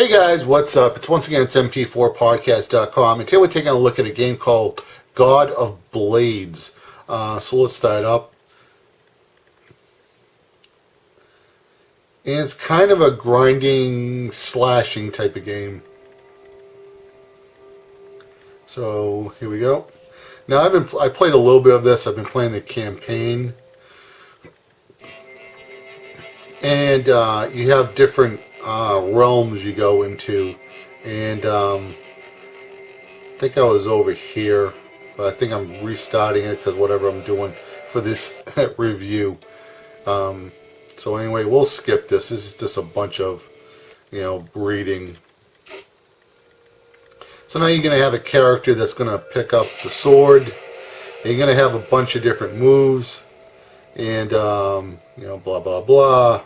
Hey guys, what's up? It's once again it's mp4podcast.com, and today we're taking a look at a game called God of Blades. So let's start up. And it's kind of a grinding, slashing type of game. So here we go. Now I played a little bit of this. I've been playing the campaign, and you have different realms you go into, and I think I was over here, but I think I'm restarting it because whatever I'm doing for this review. So anyway, we'll skip this. This is just a bunch of, breeding. So now you're going to have a character that's going to pick up the sword, and you're going to have a bunch of different moves, and blah blah blah.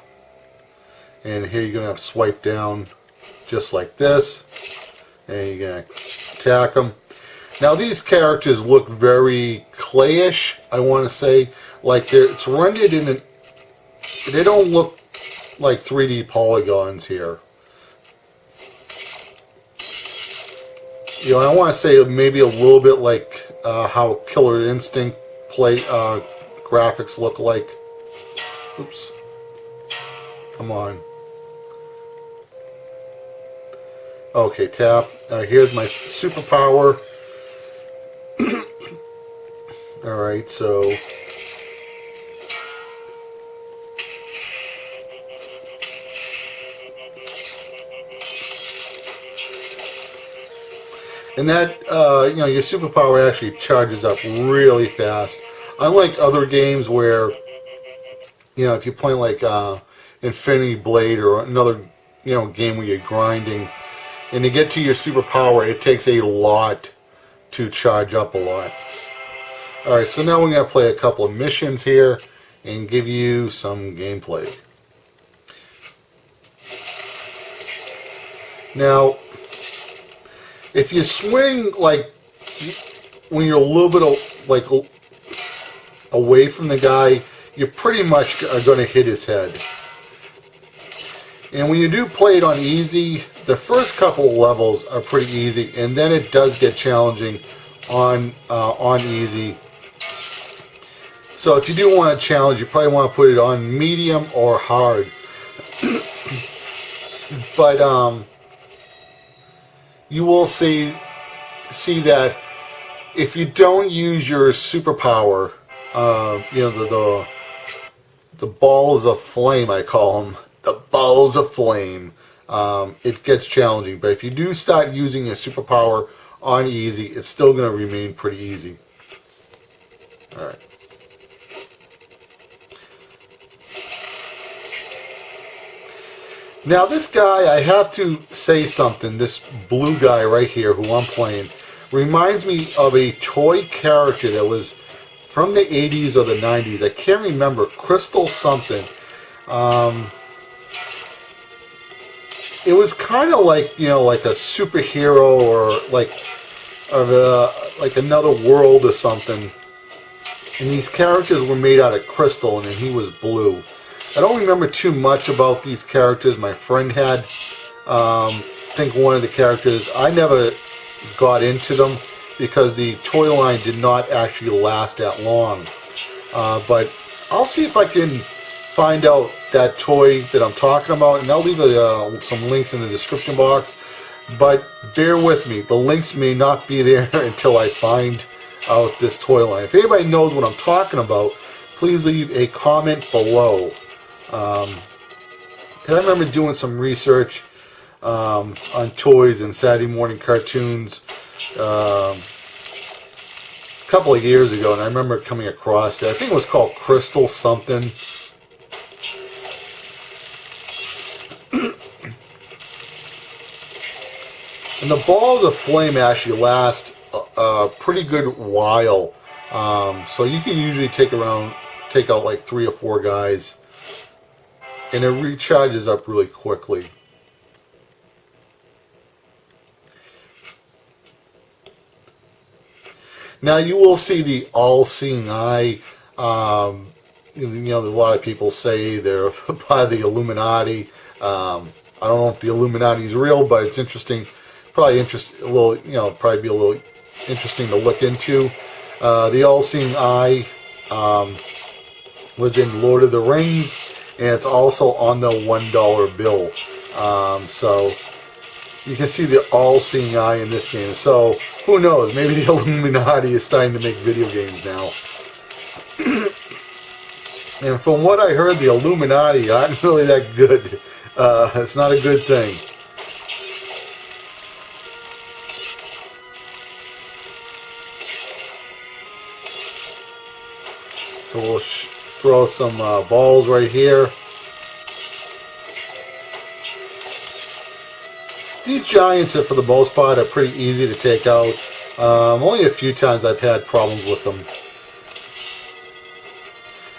And here you're going to have to swipe down just like this. And you're going to attack them. Now these characters look very clayish, I want to say. Like it's rendered in an... They don't look like 3D polygons here. I want to say maybe a little bit like how Killer Instinct graphics look like. Oops. Come on. Okay, tap. Here's my superpower. Alright, so... And that, your superpower actually charges up really fast. Unlike other games where, if you're playing like Infinity Blade or another, game where you're grinding, and to get to your superpower, it takes a lot to charge up a lot. Alright, so now we're going to play a couple of missions here and give you some gameplay. Now, if you swing, like, when you're a little bit, away from the guy, you pretty much are going to hit his head. And when you do play it on easy, the first couple of levels are pretty easy, and then it does get challenging on easy. So if you do want a challenge, you probably want to put it on medium or hard. But you will see that if you don't use your superpower, the balls of flame, I call them, the balls of flame, it gets challenging. But if you do start using your superpower on easy, it's still going to remain pretty easy. Alright. Now this guy, I have to say something, this blue guy right here who I'm playing, reminds me of a toy character that was from the 80s or the 90s. I can't remember, Crystal something. It was kind of like, like a superhero or like another world or something. And these characters were made out of crystal, and he was blue. I don't remember too much about these characters. My friend had. I think one of the characters, I never got into them because the toy line did not actually last that long. But I'll see if I can find out that toy that I'm talking about, and I'll leave some links in the description box. But bear with me, the links may not be there until I find out this toy line. If anybody knows what I'm talking about, please leave a comment below. Because I remember doing some research on toys and Saturday morning cartoons a couple of years ago, and I remember coming across it. I think it was called Crystal something. And the balls of flame actually last a pretty good while. So you can usually take out like 3 or 4 guys. And it recharges up really quickly. Now you will see the all-seeing eye. A lot of people say they're by the Illuminati. I don't know if the Illuminati is real, but it's interesting. Probably probably be a little interesting to look into. The all-seeing eye was in Lord of the Rings, and it's also on the $1 bill. So you can see the all-seeing eye in this game. So who knows? Maybe the Illuminati is starting to make video games now. And from what I heard, the Illuminati aren't really that good. It's not a good thing. So we'll throw some balls right here. These giants, for the most part, are pretty easy to take out. Only a few times I've had problems with them.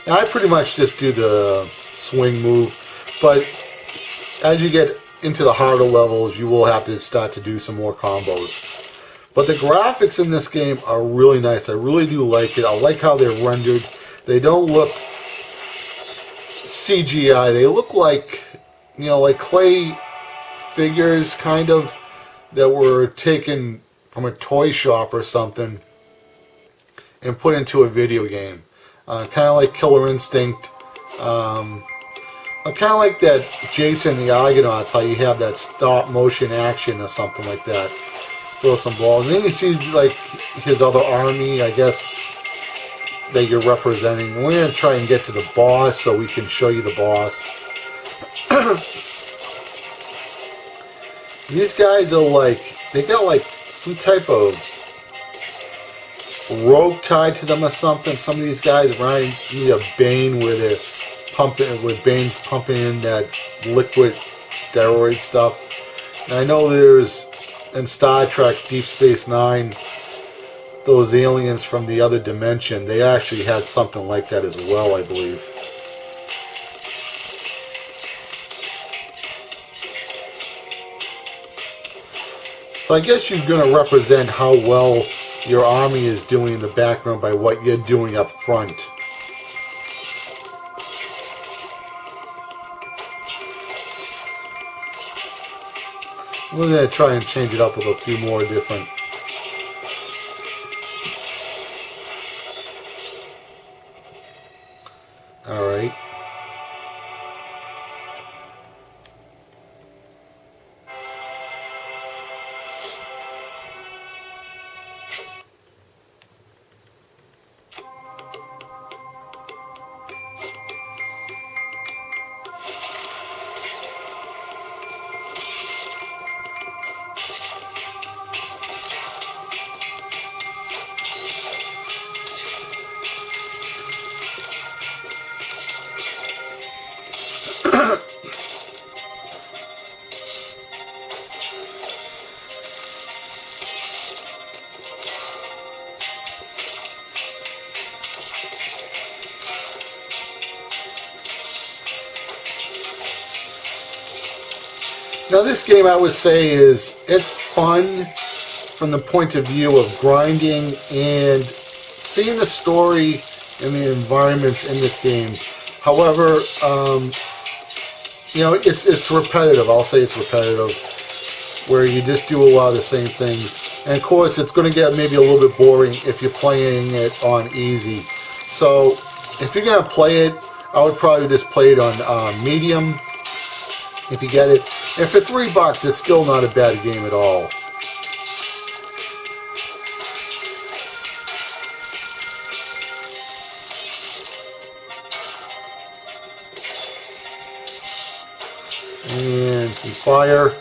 And I pretty much just do the swing move, but as you get into the harder levels, you will have to start to do some more combos. But the graphics in this game are really nice. I really do like it. I like how they're rendered. They don't look CGI. They look like, like clay figures, kind of, that were taken from a toy shop or something and put into a video game. Kind of like Killer Instinct. Kind of like that Jason the Argonauts, how you have that stop motion action or something like that. Throw some balls. And then you see like his other army, I guess, that you're representing. We're going to try and get to the boss so we can show you the boss. These guys are like, they got like some type of rope tied to them or something. Some of these guys remind me of Bane, where they're pumping, where Bane's pumping in that liquid steroid stuff. And I know there's in Star Trek Deep Space Nine, those aliens from the other dimension, they actually had something like that as well, I believe. So I guess you're going to represent how well your army is doing in the background by what you're doing up front. We're going to try and change it up with a few more different. Alright. Now this game, I would say, it's fun from the point of view of grinding and seeing the story and the environments in this game. However, it's repetitive. I'll say it's repetitive, where you just do a lot of the same things. And of course, it's going to get maybe a little bit boring if you're playing it on easy. So if you're going to play it, I would probably just play it on medium, if you get it. And for $3, it's still not a bad game at all. And some fire.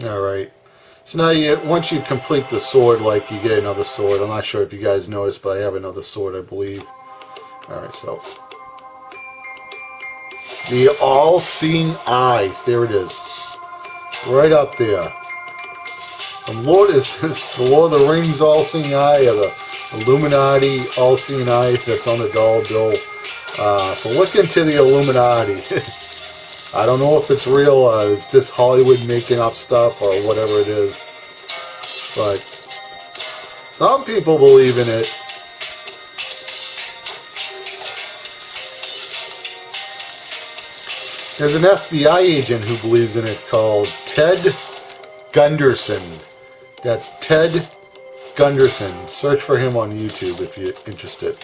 Alright, so now once you complete the sword, like, you get another sword. I'm not sure if you guys noticed, but I have another sword, I believe. Alright, so the all-seeing eyes, there it is, right up there. The Lord is the Lord of the Rings all-seeing eye, or the Illuminati all-seeing eye that's on the dollar bill. So look into the Illuminati. I don't know if it's real, it's just Hollywood making up stuff or whatever it is. But some people believe in it. There's an FBI agent who believes in it called Ted Gunderson. That's Ted Gunderson. Search for him on YouTube if you're interested.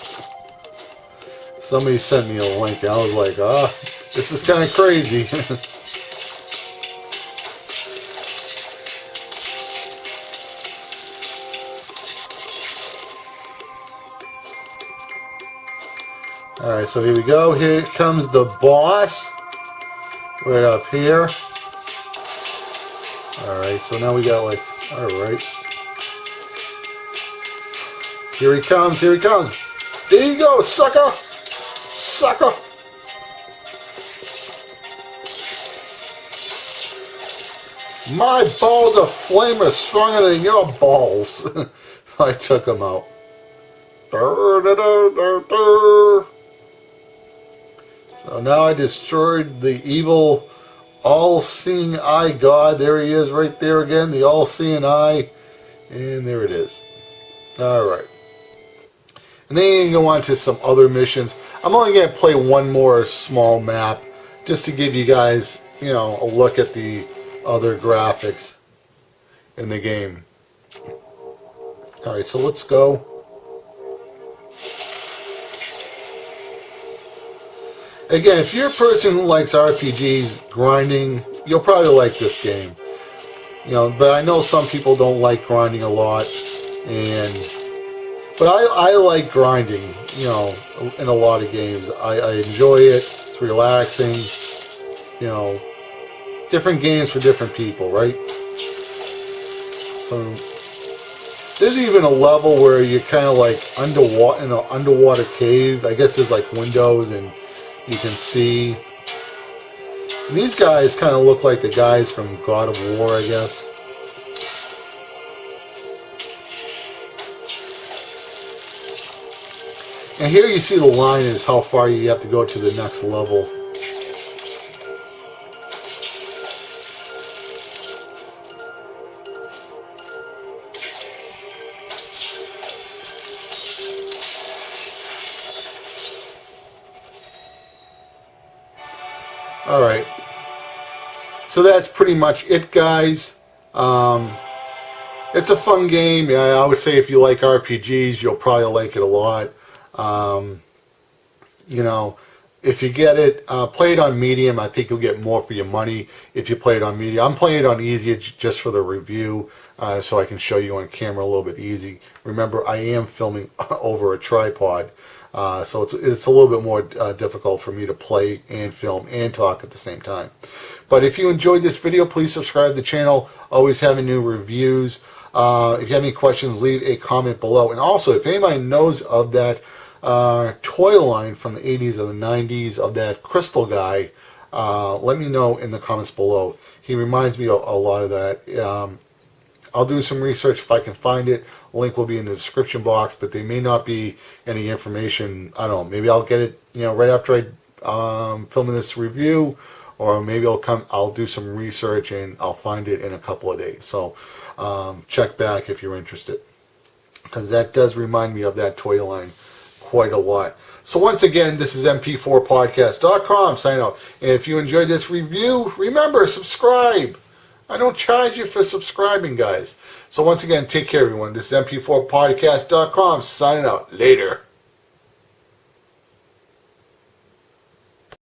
Somebody sent me a link and I was like, this is kind of crazy. Alright, so here we go. Here comes the boss. Right up here. Alright, so now we got like, alright. Here he comes, here he comes. There you go, sucker! Sucker! My balls of flame are stronger than your balls. I took him out. So now I destroyed the evil all-seeing eye god. There he is right there again, the all-seeing eye. And there it is. Alright. And then you go on to some other missions. I'm only going to play one more small map just to give you guys, you know, a look at the other graphics in the game. Alright, so let's go. Again, if you're a person who likes RPGs, grinding, you'll probably like this game. You know, but I know some people don't like grinding a lot, but I like grinding, you know, in a lot of games. I enjoy it. It's relaxing. You know, different games for different people, right? So there's even a level where you're kind of like underwater in an underwater cave. I guess there's like windows and you can see. And these guys kind of look like the guys from God of War, I guess. And here you see the line is how far you have to go to the next level. Alright, so that's pretty much it, guys. It's a fun game. I would say if you like RPGs, you'll probably like it a lot. You know, if you get it, play it on medium. I think you'll get more for your money if you play it on medium. I'm playing it on easy just for the review, so I can show you on camera a little bit easy. Remember, I am filming over a tripod. So it's a little bit more difficult for me to play and film and talk at the same time. But if you enjoyed this video, please subscribe to the channel. Always having new reviews. If you have any questions, leave a comment below. And also, if anybody knows of that toy line from the 80s or the 90s of that crystal guy, let me know in the comments below. He reminds me of a lot of that. I'll do some research if I can find it. Link will be in the description box, but there may not be any information. I don't know. Maybe I'll get it, you know, right after I film this review, or maybe I'll do some research and I'll find it in a couple of days. So check back if you're interested, because that does remind me of that toy line quite a lot. So once again, this is mp4podcast.com signing out. And if you enjoyed this review, remember, subscribe. I don't charge you for subscribing, guys. So once again, take care, everyone. This is mp4podcast.com signing out. Later.